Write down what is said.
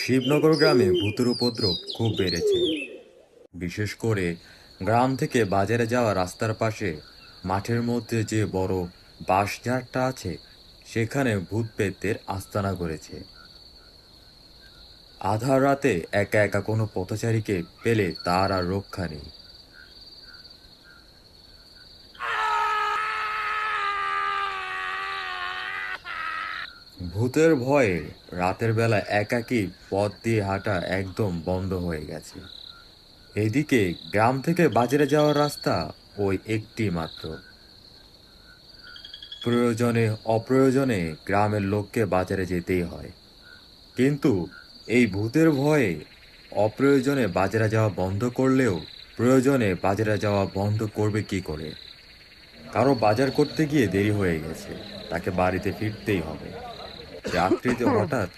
শিবনগর গ্রামে ভূতের উপদ্রব খুব বেড়েছে। বিশেষ করে গ্রাম থেকে বাজারে যাওয়া রাস্তার পাশে মাঠের মধ্যে যে বড় বাঁশঝাড়টা আছে, সেখানে ভূত প্রেতের আস্তানা গড়েছে। আধার রাতে একা একা কোনো পথচারীকে পেলে তার আর রক্ষা নেই। ভূতের ভয়ে রাতের বেলা একাকী পথ দিয়ে হাঁটা একদম বন্ধ হয়ে গেছে। এদিকে গ্রাম থেকে বাজারে যাওয়ার রাস্তা ওই একটি মাত্র। প্রয়োজনে অপ্রয়োজনে গ্রামের লোককে বাজারে যেতেই হয়। কিন্তু এই ভূতের ভয়ে অপ্রয়োজনে বাজারে যাওয়া বন্ধ করলেও প্রয়োজনে বাজারে যাওয়া বন্ধ করবে কি করে? কারো বাজার করতে গিয়ে দেরি হয়ে গেছে, তাকে বাড়িতে ফিরতেই হবে। রাত্রিতে হঠাৎ